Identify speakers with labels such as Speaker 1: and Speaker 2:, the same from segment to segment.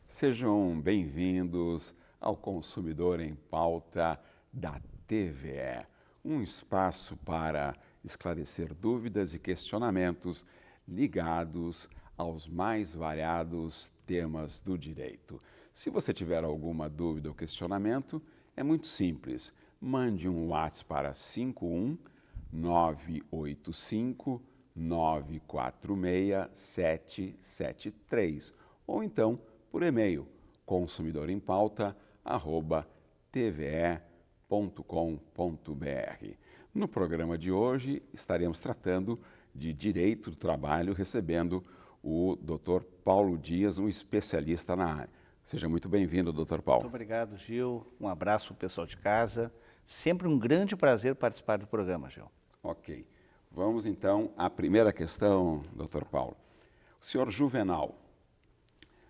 Speaker 1: Sejam bem-vindos ao Consumidor em Pauta da TVE, um espaço para esclarecer dúvidas e questionamentos ligados aos mais variados temas do direito. Se você tiver alguma dúvida ou questionamento, é muito simples. Mande um WhatsApp para 51 985 946 773 ou então por e-mail consumidoremPauta@tve.com.br. No programa de hoje estaremos tratando de direito do trabalho, recebendo o Dr. Paulo Dias, um especialista na área. Seja muito bem-vindo, Dr. Paulo.
Speaker 2: Muito obrigado, Gil. Um abraço para o pessoal de casa. Sempre um grande prazer participar do programa, Gil.
Speaker 1: Ok. Vamos então à primeira questão, Dr. Paulo. O senhor Juvenal,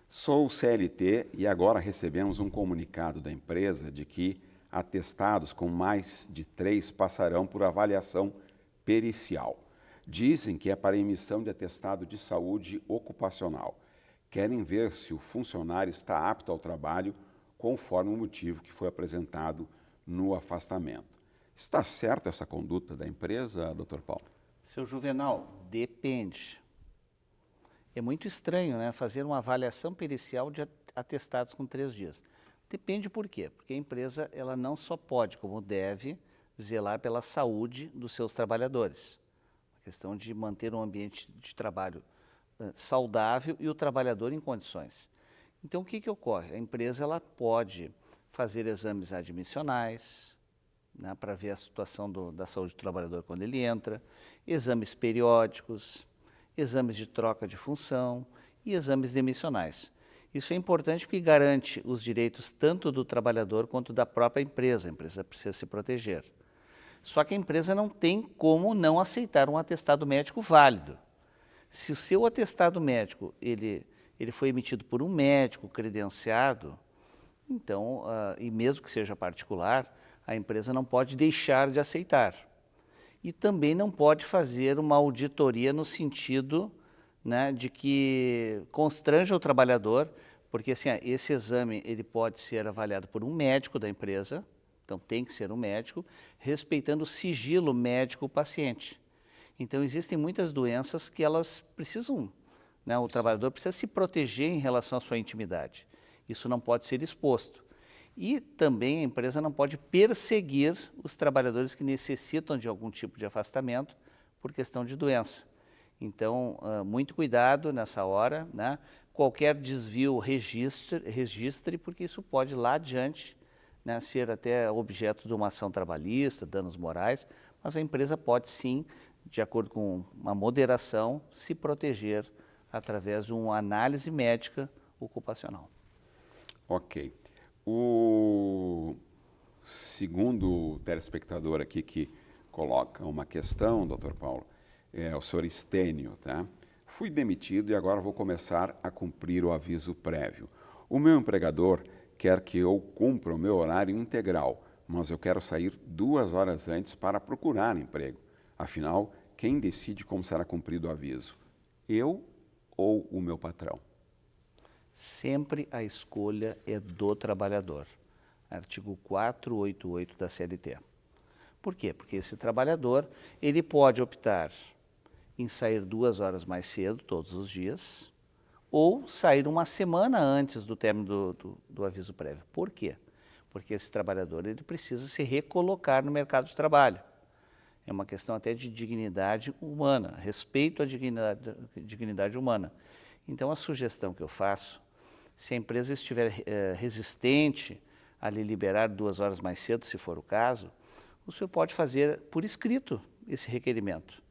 Speaker 1: sou CLT e agora recebemos um comunicado da empresa de que atestados com mais de 3 passarão por avaliação pericial. Dizem que é para emissão de atestado de saúde ocupacional. Querem ver se o funcionário está apto ao trabalho conforme o motivo que foi apresentado no afastamento. Está certa essa conduta da empresa, Dr. Paulo?
Speaker 2: Seu Juvenal, depende. É muito estranho, né, fazer uma avaliação pericial de atestados com 3 dias. Depende por quê? Porque a empresa ela não só pode, como deve, zelar pela saúde dos seus trabalhadores. A questão de manter um ambiente de trabalho saudável e o trabalhador em condições. Então, o que ocorre? A empresa ela pode fazer exames admissionais, né, para ver a situação da saúde do trabalhador quando ele entra, exames periódicos, exames de troca de função e exames demissionais. Isso é importante porque garante os direitos tanto do trabalhador quanto da própria empresa. A empresa precisa se proteger. Só que a empresa não tem como não aceitar um atestado médico válido. Se o seu atestado médico ele foi emitido por um médico credenciado, então, e mesmo que seja particular, a empresa não pode deixar de aceitar. E também não pode fazer uma auditoria no sentido, né, de que constranja o trabalhador, porque assim, esse exame ele pode ser avaliado por um médico da empresa, então tem que ser um médico, respeitando o sigilo médico-paciente. Então existem muitas doenças que elas precisam, né, o trabalhador precisa se proteger em relação à sua intimidade. Isso não pode ser exposto. E também a empresa não pode perseguir os trabalhadores que necessitam de algum tipo de afastamento por questão de doença. Então, muito cuidado nessa hora, né? Qualquer desvio registre, porque isso pode lá adiante, né, ser até objeto de uma ação trabalhista, danos morais, mas a empresa pode sim, de acordo com uma moderação, se proteger através de uma análise médica ocupacional.
Speaker 1: Ok. O segundo telespectador aqui que coloca uma questão, Dr. Paulo, é o senhor Estênio, tá? Fui demitido e agora vou começar a cumprir o aviso prévio. O meu empregador quer que eu cumpra o meu horário integral, mas eu quero sair 2 horas antes para procurar emprego. Afinal, quem decide como será cumprido o aviso? Eu ou o meu patrão?
Speaker 2: Sempre a escolha é do trabalhador. Artigo 488 da CLT. Por quê? Porque esse trabalhador ele pode optar em sair 2 horas mais cedo todos os dias ou sair uma semana antes do término do aviso prévio. Por quê? Porque esse trabalhador ele precisa se recolocar no mercado de trabalho. É uma questão até de dignidade humana, respeito à dignidade humana. Então, a sugestão que eu faço, se a empresa estiver resistente a lhe liberar 2 horas mais cedo, se for o caso, o senhor pode fazer por escrito esse requerimento.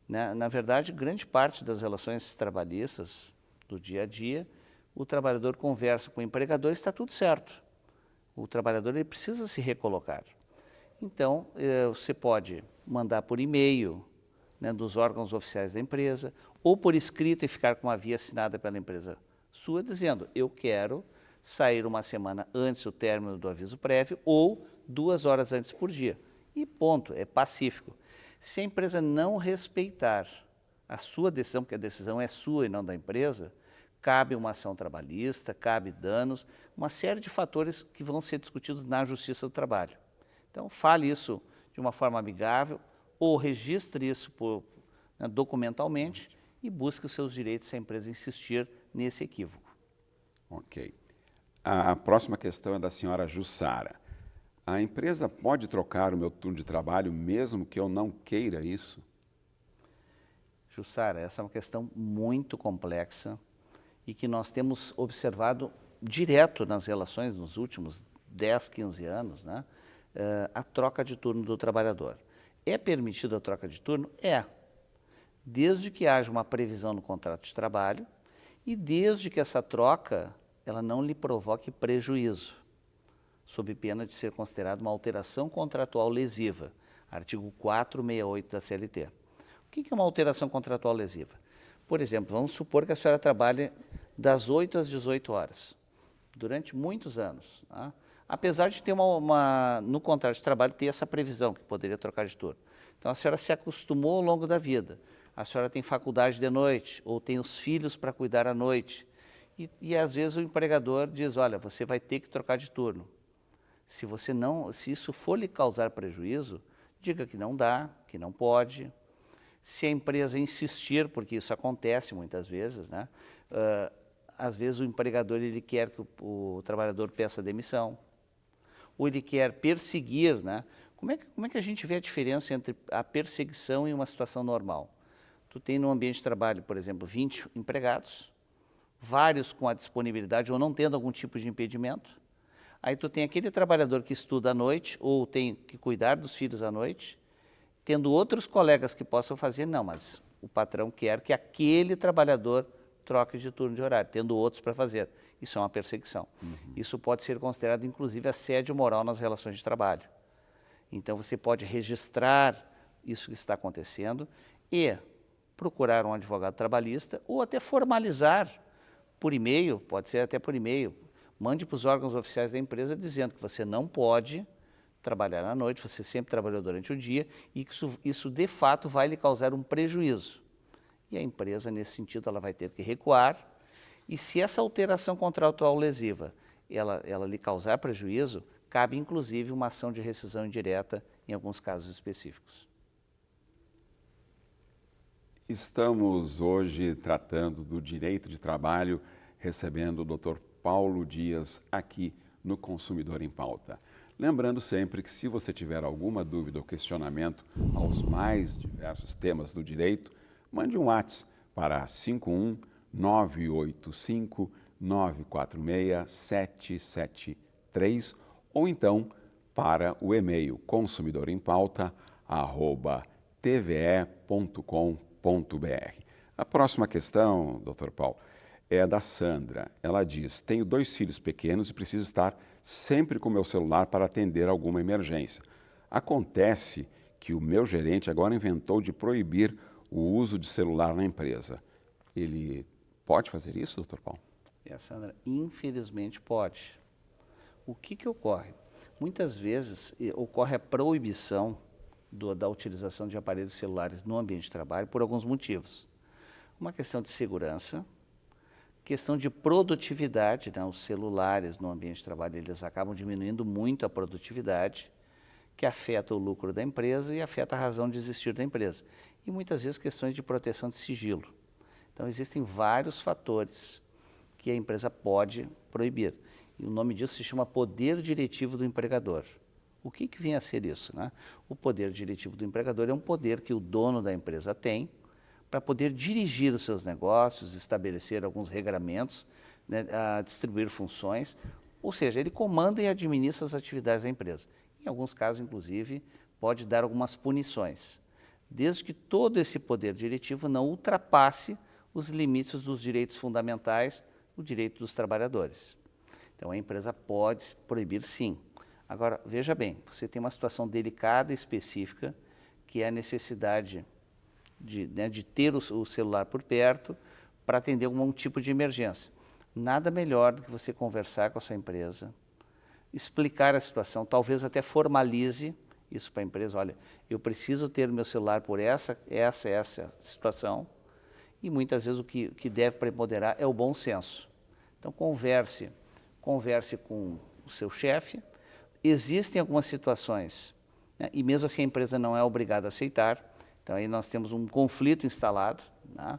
Speaker 2: Na verdade, grande parte das relações trabalhistas do dia a dia, o trabalhador conversa com o empregador e está tudo certo. O trabalhador ele precisa se recolocar. Então, você pode mandar por e-mail, né, dos órgãos oficiais da empresa, ou por escrito e ficar com uma via assinada pela empresa sua, dizendo, eu quero sair uma semana antes do término do aviso prévio ou 2 horas antes por dia. E ponto, é pacífico. Se a empresa não respeitar a sua decisão, porque a decisão é sua e não da empresa, cabe uma ação trabalhista, cabe danos, uma série de fatores que vão ser discutidos na Justiça do Trabalho. Então, fale isso de uma forma amigável ou registre isso documentalmente e busque os seus direitos se a empresa insistir nesse equívoco.
Speaker 1: Ok. A próxima questão é da senhora Jussara. A empresa pode trocar o meu turno de trabalho mesmo que eu não queira isso?
Speaker 2: Jussara, essa é uma questão muito complexa e que nós temos observado direto nas relações nos últimos 10, 15 anos, né? A troca de turno do trabalhador. É permitida a troca de turno? É, desde que haja uma previsão no contrato de trabalho e desde que essa troca ela não lhe provoque prejuízo, sob pena de ser considerada uma alteração contratual lesiva, artigo 468 da CLT. O que é uma alteração contratual lesiva? Por exemplo, vamos supor que a senhora trabalhe das 8 às 18 horas, durante muitos anos, tá? Apesar de ter no contrato de trabalho ter essa previsão que poderia trocar de turno. Então a senhora se acostumou ao longo da vida, a senhora tem faculdade de noite, ou tem os filhos para cuidar à noite, e às vezes o empregador diz, olha, você vai ter que trocar de turno. Se isso for lhe causar prejuízo, diga que não dá, que não pode. Se a empresa insistir, porque isso acontece muitas vezes, né? Às vezes o empregador ele quer que o trabalhador peça demissão, ou ele quer perseguir, né? Como é que a gente vê a diferença entre a perseguição e uma situação normal? Tu tem no ambiente de trabalho, por exemplo, 20 empregados, vários com a disponibilidade ou não tendo algum tipo de impedimento. Aí tu tem aquele trabalhador que estuda à noite ou tem que cuidar dos filhos à noite, tendo outros colegas que possam fazer, não, mas o patrão quer que aquele trabalhador troque de turno de horário, tendo outros para fazer. Isso é uma perseguição. Isso pode ser considerado, inclusive, assédio moral nas relações de trabalho. Então, você pode registrar isso que está acontecendo e procurar um advogado trabalhista ou até formalizar por e-mail, pode ser até por e-mail, mande para os órgãos oficiais da empresa dizendo que você não pode trabalhar à noite, você sempre trabalhou durante o dia e que isso de fato vai lhe causar um prejuízo. E a empresa, nesse sentido, ela vai ter que recuar e se essa alteração contratual lesiva, ela lhe causar prejuízo, cabe inclusive uma ação de rescisão indireta em alguns casos específicos.
Speaker 1: Estamos hoje tratando do direito de trabalho, recebendo o Dr. Paulo Dias aqui no Consumidor em Pauta. Lembrando sempre que se você tiver alguma dúvida ou questionamento aos mais diversos temas do direito, mande um WhatsApp para 51 985 946 773 ou então para o e-mail consumidorempauta@tve.com.br. A próxima questão, Dr. Paulo, é da Sandra. Ela diz, tenho 2 filhos pequenos e preciso estar sempre com meu celular para atender alguma emergência. Acontece que o meu gerente agora inventou de proibir o uso de celular na empresa. Ele pode fazer isso, Dr. Paulo?
Speaker 2: Sandra, infelizmente pode. O que ocorre? Muitas vezes ocorre a proibição da utilização de aparelhos celulares no ambiente de trabalho por alguns motivos. Uma questão de segurança, questão de produtividade, né? Os celulares no ambiente de trabalho eles acabam diminuindo muito a produtividade, que afeta o lucro da empresa e afeta a razão de existir da empresa. E muitas vezes questões de proteção de sigilo. Então existem vários fatores que a empresa pode proibir. E o nome disso se chama poder diretivo do empregador. O que vem a ser isso, né? O poder diretivo do empregador é um poder que o dono da empresa tem para poder dirigir os seus negócios, estabelecer alguns regramentos, né, a distribuir funções, ou seja, ele comanda e administra as atividades da empresa. Em alguns casos, inclusive, pode dar algumas punições, desde que todo esse poder diretivo não ultrapasse os limites dos direitos fundamentais, o direito dos trabalhadores. Então, a empresa pode proibir, sim. Agora, veja bem, você tem uma situação delicada e específica, que é a necessidade de ter o celular por perto para atender algum tipo de emergência. Nada melhor do que você conversar com a sua empresa, explicar a situação, talvez até formalize isso para a empresa. Olha, eu preciso ter meu celular por essa situação, e muitas vezes o que deve preponderar é o bom senso. Então converse com o seu chefe. Existem algumas situações, né, e mesmo assim a empresa não é obrigada a aceitar, então aí nós temos um conflito instalado, né,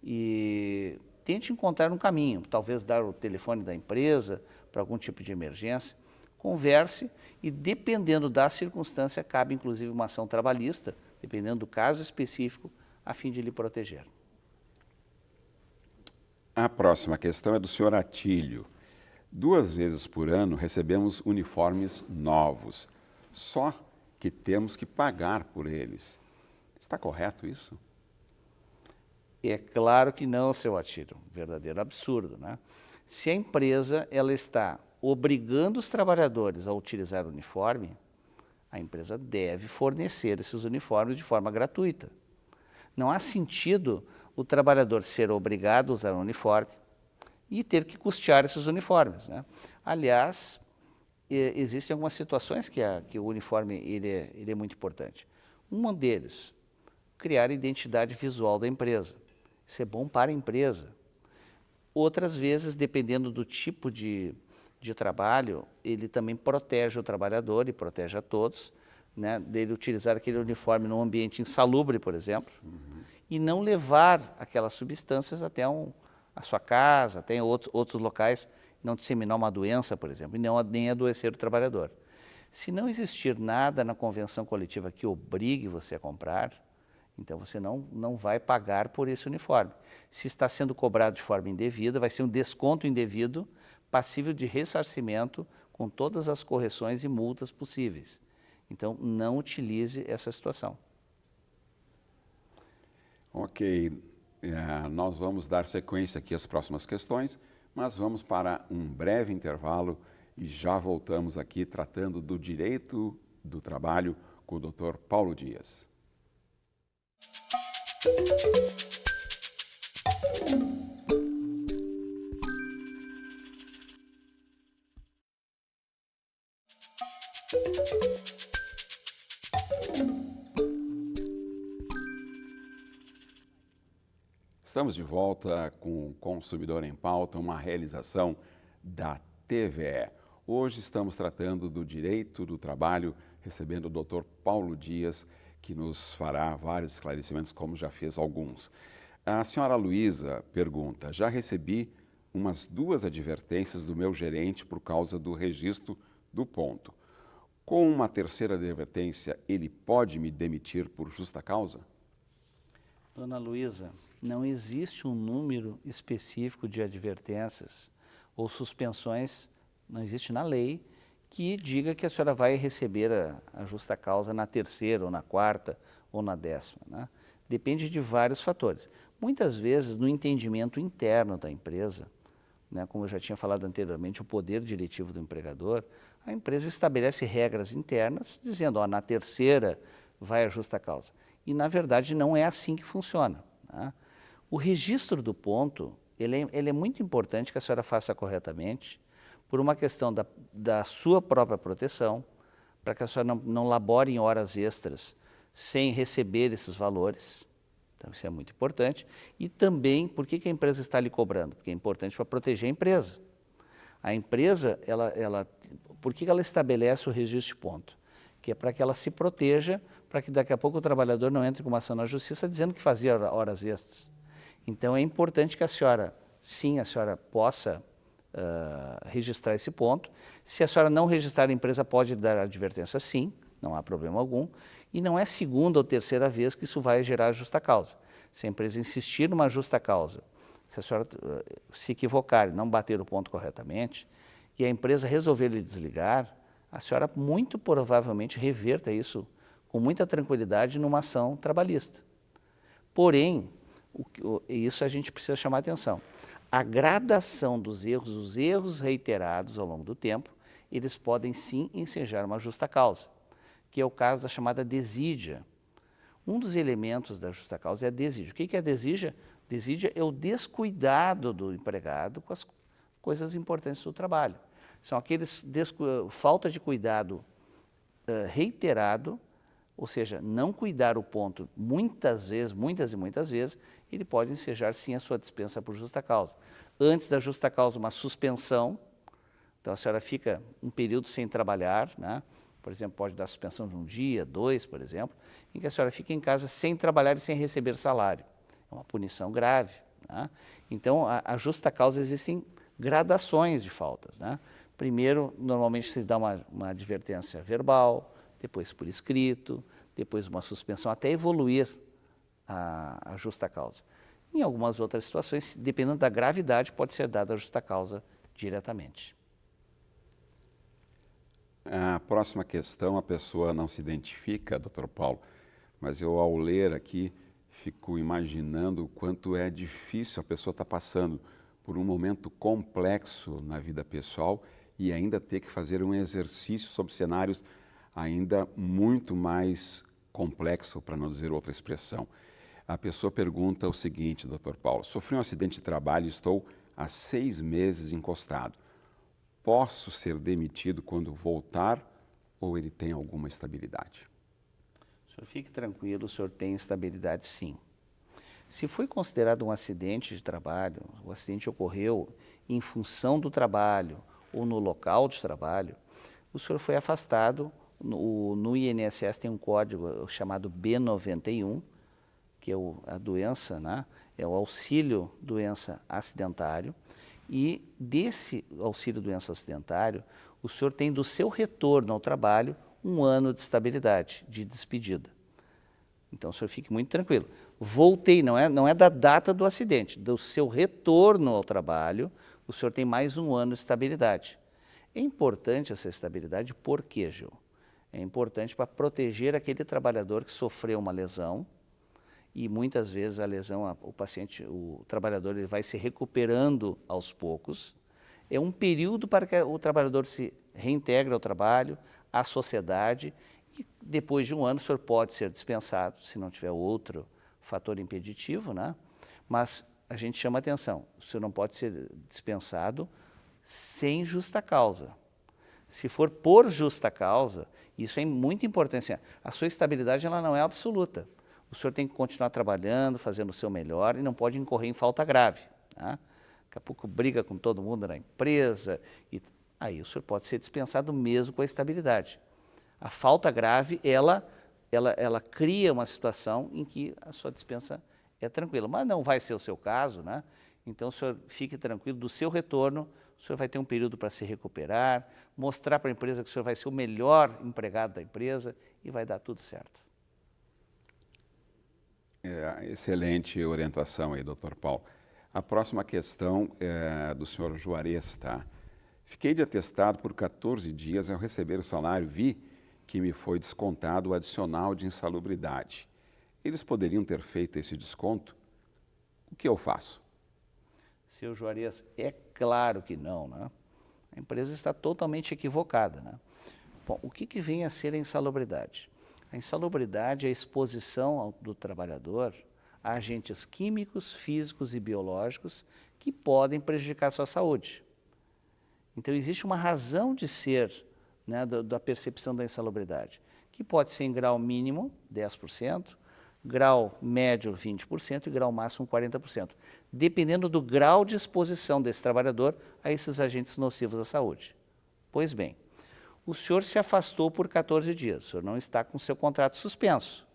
Speaker 2: e tente encontrar um caminho, talvez dar o telefone da empresa para algum tipo de emergência, converse e, dependendo da circunstância, cabe inclusive uma ação trabalhista, dependendo do caso específico, a fim de lhe proteger.
Speaker 1: A próxima questão é do senhor Atílio. 2 vezes por ano recebemos uniformes novos, só que temos que pagar por eles. Está correto isso?
Speaker 2: É claro que não, seu Atílio, verdadeiro absurdo, né? Se a empresa ela está obrigando os trabalhadores a utilizar o uniforme, a empresa deve fornecer esses uniformes de forma gratuita. Não há sentido o trabalhador ser obrigado a usar um uniforme e ter que custear esses uniformes, né? Aliás, existem algumas situações que o uniforme ele é muito importante. Um deles, criar a identidade visual da empresa. Isso é bom para a empresa. Outras vezes, dependendo do tipo de trabalho, ele também protege o trabalhador e protege a todos, né, dele utilizar aquele uniforme num ambiente insalubre, por exemplo, e não levar aquelas substâncias até a sua casa, até outros locais, não disseminar uma doença, por exemplo, e nem adoecer o trabalhador. Se não existir nada na convenção coletiva que obrigue você a comprar, então você não vai pagar por esse uniforme. Se está sendo cobrado de forma indevida, vai ser um desconto indevido, passível de ressarcimento com todas as correções e multas possíveis. Então, não utilize essa situação.
Speaker 1: Ok, nós vamos dar sequência aqui às próximas questões, mas vamos para um breve intervalo e já voltamos aqui tratando do direito do trabalho com o Dr. Paulo Dias. Estamos de volta com o Consumidor em Pauta, uma realização da TVE. Hoje estamos tratando do direito do trabalho, recebendo o Dr. Paulo Dias, que nos fará vários esclarecimentos, como já fez alguns. A senhora Luísa pergunta: já recebi umas 2 advertências do meu gerente por causa do registro do ponto. Com uma 3ª advertência, ele pode me demitir por justa causa?
Speaker 2: Dona Luísa, não existe um número específico de advertências ou suspensões, não existe na lei, que diga que a senhora vai receber a justa causa na 3ª, ou na 4ª, ou na 10ª, né? Depende de vários fatores. Muitas vezes, no entendimento interno da empresa, né, como eu já tinha falado anteriormente, o poder diretivo do empregador, a empresa estabelece regras internas, dizendo, ó, na 3ª vai a justa causa. E, na verdade, não é assim que funciona, né? O registro do ponto, ele é muito importante que a senhora faça corretamente, por uma questão da sua própria proteção, para que a senhora não labore em horas extras sem receber esses valores. Então, isso é muito importante. E também, por que a empresa está lhe cobrando? Porque é importante para proteger a empresa. A empresa, por que ela estabelece o registro de ponto? Que é para que ela se proteja, para que daqui a pouco o trabalhador não entre com uma ação na justiça dizendo que fazia horas extras. Então, é importante que a senhora possa registrar esse ponto. Se a senhora não registrar, a empresa pode dar advertência, sim, não há problema algum. E não é 2ª ou 3ª vez que isso vai gerar justa causa. Se a empresa insistir numa justa causa, se a senhora se equivocar e não bater o ponto corretamente, e a empresa resolver lhe desligar, a senhora muito provavelmente reverta isso com muita tranquilidade numa ação trabalhista. Porém, isso a gente precisa chamar atenção. A gradação dos erros, os erros reiterados ao longo do tempo, eles podem sim ensejar uma justa causa, que é o caso da chamada desídia. Um dos elementos da justa causa é a desídia. O que é a desídia? Desídia é o descuidado do empregado coisas importantes do trabalho. São aqueles falta de cuidado reiterado, ou seja, não cuidar o ponto muitas e muitas vezes, ele pode ensejar sim a sua dispensa por justa causa. Antes da justa causa, uma suspensão, então a senhora fica um período sem trabalhar, né? Por exemplo, pode dar suspensão de 1 dia, 2, por exemplo, em que a senhora fica em casa sem trabalhar e sem receber salário. É uma punição grave, né? Então, a justa causa existem gradações de faltas, né? Primeiro, normalmente se dá uma advertência verbal, depois por escrito, depois uma suspensão, até evoluir a justa causa. Em algumas outras situações, dependendo da gravidade, pode ser dada a justa causa diretamente.
Speaker 1: A próxima questão, a pessoa não se identifica, Dr. Paulo, mas eu, ao ler aqui, fico imaginando o quanto é difícil a pessoa estar passando por um momento complexo na vida pessoal e ainda ter que fazer um exercício sobre cenários ainda muito mais complexo, para não dizer outra expressão. A pessoa pergunta o seguinte, Dr. Paulo: sofri um acidente de trabalho e estou há 6 meses encostado. Posso ser demitido quando voltar ou ele tem alguma estabilidade?
Speaker 2: O senhor fique tranquilo, o senhor tem estabilidade sim. Se foi considerado um acidente de trabalho, o acidente ocorreu em função do trabalho ou no local de trabalho, o senhor foi afastado. No INSS tem um código chamado B91, que é a doença, né? É o auxílio doença acidentário, e desse auxílio doença acidentário, o senhor tem do seu retorno ao trabalho 1 ano de estabilidade, de despedida. Então o senhor fique muito tranquilo. Voltei, não é da data do acidente, do seu retorno ao trabalho, o senhor tem mais 1 ano de estabilidade. É importante essa estabilidade, por quê, Gil? É importante para proteger aquele trabalhador que sofreu uma lesão, e muitas vezes a lesão, o trabalhador ele vai se recuperando aos poucos. É um período para que o trabalhador se reintegre ao trabalho, à sociedade, e depois de 1 ano o senhor pode ser dispensado, se não tiver outro fator impeditivo, né? Mas a gente chama atenção, o senhor não pode ser dispensado sem justa causa. Se for por justa causa, isso é muito importante. Assim, a sua estabilidade ela não é absoluta. O senhor tem que continuar trabalhando, fazendo o seu melhor e não pode incorrer em falta grave. Tá? Daqui a pouco briga com todo mundo na empresa, e aí o senhor pode ser dispensado mesmo com a estabilidade. A falta grave, ela cria uma situação em que a sua dispensa é tranquila, mas não vai ser o seu caso, né? Então o senhor fique tranquilo, do seu retorno, o senhor vai ter um período para se recuperar, mostrar para a empresa que o senhor vai ser o melhor empregado da empresa e vai dar tudo certo.
Speaker 1: Excelente orientação aí, Dr. Paulo. A próxima questão é do senhor Juarez, tá? Fiquei de atestado por 14 dias. Ao receber o salário, vi que me foi descontado o adicional de insalubridade. Eles poderiam ter feito esse desconto? O que eu faço?
Speaker 2: Seu Juarez, é claro que não, né? A empresa está totalmente equivocada, né? Bom, o que vem a ser a insalubridade? A insalubridade é a exposição do trabalhador a agentes químicos, físicos e biológicos que podem prejudicar a sua saúde. Então, existe uma razão de ser, né, da percepção da insalubridade, que pode ser em grau mínimo, 10%, grau médio, 20% e grau máximo, 40%, dependendo do grau de exposição desse trabalhador a esses agentes nocivos à saúde. Pois bem, o senhor se afastou por 14 dias, o senhor não está com seu contrato suspenso.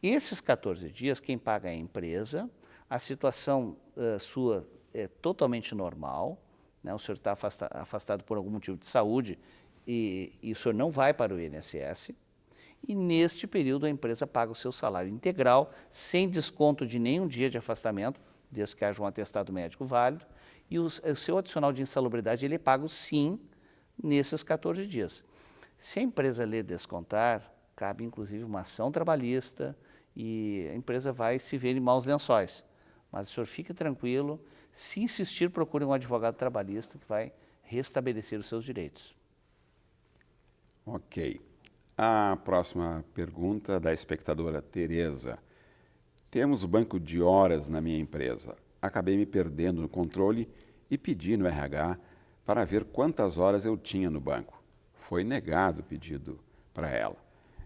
Speaker 2: Esses 14 dias, quem paga é a empresa, a situação sua é totalmente normal, né? O senhor está afastado por algum motivo de saúde e o senhor não vai para o INSS, e neste período a empresa paga o seu salário integral, sem desconto de nenhum dia de afastamento, desde que haja um atestado médico válido, e o seu adicional de insalubridade ele é pago sim nesses 14 dias. Se a empresa lhe descontar, cabe inclusive uma ação trabalhista e a empresa vai se ver em maus lençóis. Mas o senhor fique tranquilo, se insistir, procure um advogado trabalhista que vai restabelecer os seus direitos.
Speaker 1: Ok. A próxima pergunta da espectadora Tereza. Temos o banco de horas na minha empresa. Acabei me perdendo no controle e pedi no RH para ver quantas horas eu tinha no banco. Foi negado o pedido para ela.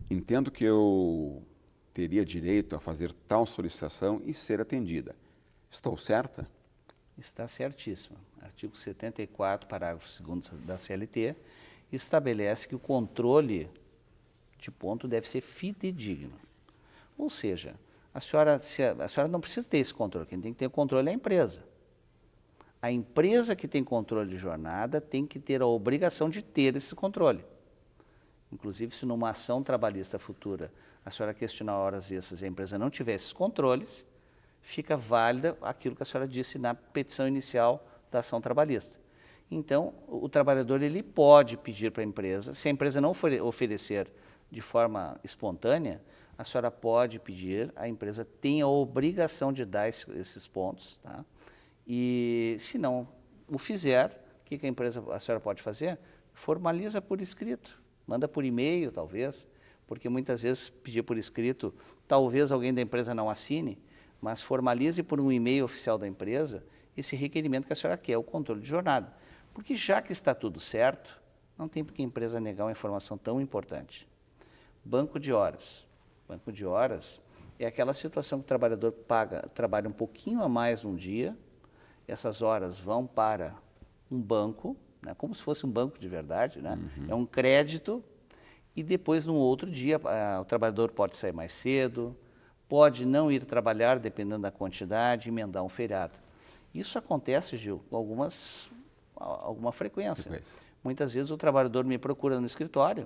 Speaker 1: Entendo que eu teria direito a fazer tal solicitação e ser atendida. Estou certa?
Speaker 2: Está certíssimo. Artigo 74, parágrafo 2º da CLT, estabelece que o controle de ponto deve ser fidedigno. Ou seja, a senhora não precisa ter esse controle, quem tem que ter o controle é a empresa. A empresa que tem controle de jornada tem que ter a obrigação de ter esse controle. Inclusive, se numa ação trabalhista futura a senhora questionar horas extras e a empresa não tiver esses controles, fica válida aquilo que a senhora disse na petição inicial da ação trabalhista. Então, o trabalhador ele pode pedir para a empresa, se a empresa não oferecer de forma espontânea, a senhora pode pedir, a empresa tem a obrigação de dar esses pontos, tá? E se não o fizer, o que a senhora pode fazer? Formaliza por escrito, manda por e-mail talvez, porque muitas vezes pedir por escrito, talvez alguém da empresa não assine, mas formalize por um e-mail oficial da empresa esse requerimento que a senhora quer, o controle de jornada. Porque já que está tudo certo, não tem por que a empresa negar uma informação tão importante. Banco de horas. Banco de horas é aquela situação que o trabalhador trabalha um pouquinho a mais um dia, essas horas vão para um banco, né, como se fosse um banco de verdade, né? É um crédito, e depois, num outro dia, o trabalhador pode sair mais cedo, pode não ir trabalhar, dependendo da quantidade, emendar um feriado. Isso acontece, Gil, com alguma frequência. Muitas vezes o trabalhador me procura no escritório,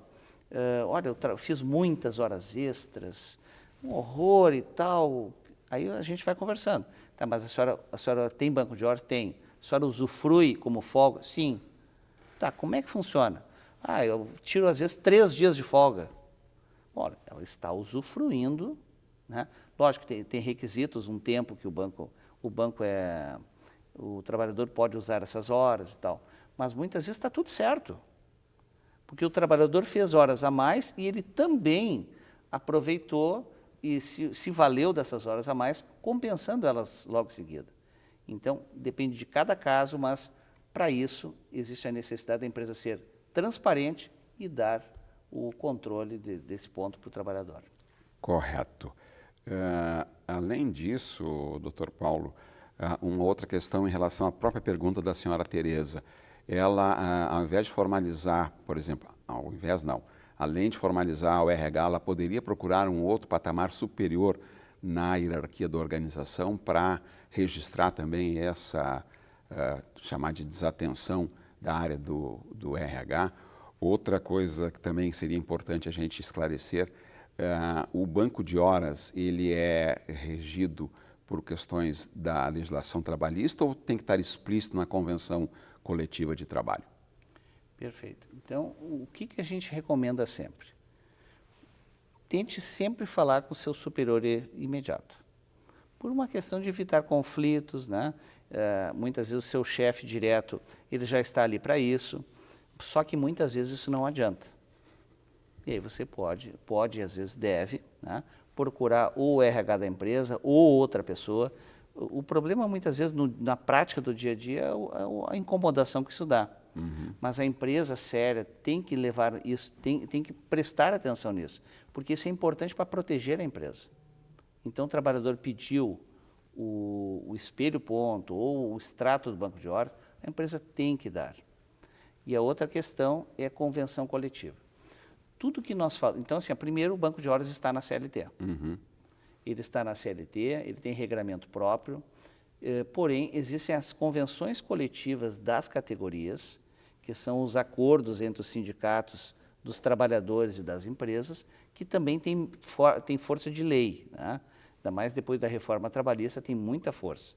Speaker 2: olha, eu fiz muitas horas extras, um horror e tal. Aí a gente vai conversando. Tá, mas a senhora tem banco de horas? Tem. A senhora usufrui como folga? Sim. Tá, como é que funciona? Ah, eu tiro às vezes 3 dias de folga. Olha, ela está usufruindo, né? Lógico que tem requisitos, um tempo que o trabalhador pode usar essas horas e tal. Mas muitas vezes está tudo certo. Porque o trabalhador fez horas a mais e ele também aproveitou e se valeu dessas horas a mais, compensando elas logo em seguida. Então, depende de cada caso, mas para isso existe a necessidade da empresa ser transparente e dar o controle desse ponto para o trabalhador.
Speaker 1: Correto. Além disso, doutor Paulo, uma outra questão em relação à própria pergunta da senhora Tereza. Ela, ao invés de formalizar, por exemplo, além de formalizar o RH, ela poderia procurar um outro patamar superior na hierarquia da organização para registrar também essa, chamar de desatenção da área do RH. Outra coisa que também seria importante a gente esclarecer, o banco de horas, ele é regido por questões da legislação trabalhista ou tem que estar explícito na convenção coletiva de trabalho?
Speaker 2: Perfeito. Então, o que a gente recomenda sempre? Tente sempre falar com o seu superior imediato. Por uma questão de evitar conflitos, né? Muitas vezes o seu chefe direto, ele já está ali para isso, só que muitas vezes isso não adianta. E aí você pode às vezes deve, né? Procurar ou o RH da empresa ou outra pessoa. O problema muitas vezes na prática do dia a dia é a incomodação que isso dá. Mas a empresa séria tem que levar isso, tem que prestar atenção nisso, porque isso é importante para proteger a empresa. Então o trabalhador pediu o espelho ponto ou o extrato do banco de horas, a empresa tem que dar. E a outra questão é a convenção coletiva. Tudo que nós falamos, então assim, primeiro o banco de horas está na CLT. Ele está na CLT, ele tem regramento próprio, porém existem as convenções coletivas das categorias, que são os acordos entre os sindicatos dos trabalhadores e das empresas, que também tem força de lei, né? Ainda mais depois da reforma trabalhista, tem muita força.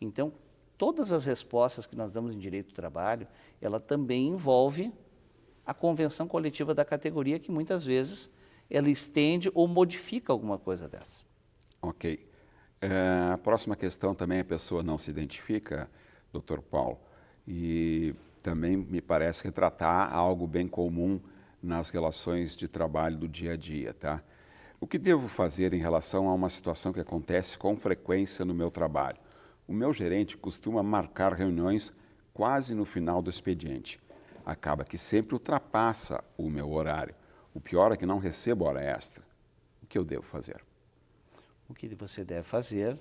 Speaker 2: Então, todas as respostas que nós damos em direito do trabalho, ela também envolve a convenção coletiva da categoria, que muitas vezes ela estende ou modifica alguma coisa dessa.
Speaker 1: Ok. A próxima questão também a pessoa não se identifica, doutor Paulo, e também me parece retratar algo bem comum nas relações de trabalho do dia a dia, tá? O que devo fazer em relação a uma situação que acontece com frequência no meu trabalho? O meu gerente costuma marcar reuniões quase no final do expediente. Acaba que sempre ultrapassa o meu horário. O pior é que não recebo hora extra. O que eu devo fazer?
Speaker 2: O que você deve fazer,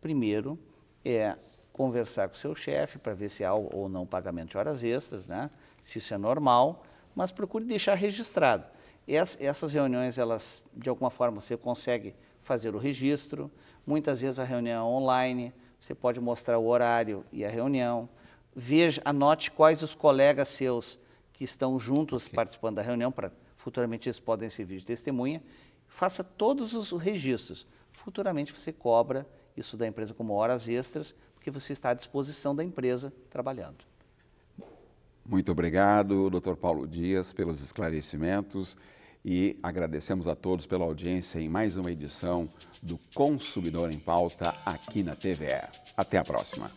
Speaker 2: primeiro, é conversar com o seu chefe para ver se há ou não pagamento de horas extras, né? Se isso é normal, mas procure deixar registrado. Essas reuniões, elas, de alguma forma, você consegue fazer o registro. Muitas vezes a reunião é online, você pode mostrar o horário e a reunião. Veja, anote quais os colegas seus que estão juntos participando da reunião, para futuramente eles podem servir de testemunha. Faça todos os registros. Futuramente você cobra isso da empresa como horas extras, porque você está à disposição da empresa trabalhando.
Speaker 1: Muito obrigado, Dr. Paulo Dias, pelos esclarecimentos e agradecemos a todos pela audiência em mais uma edição do Consumidor em Pauta aqui na TVE. Até a próxima.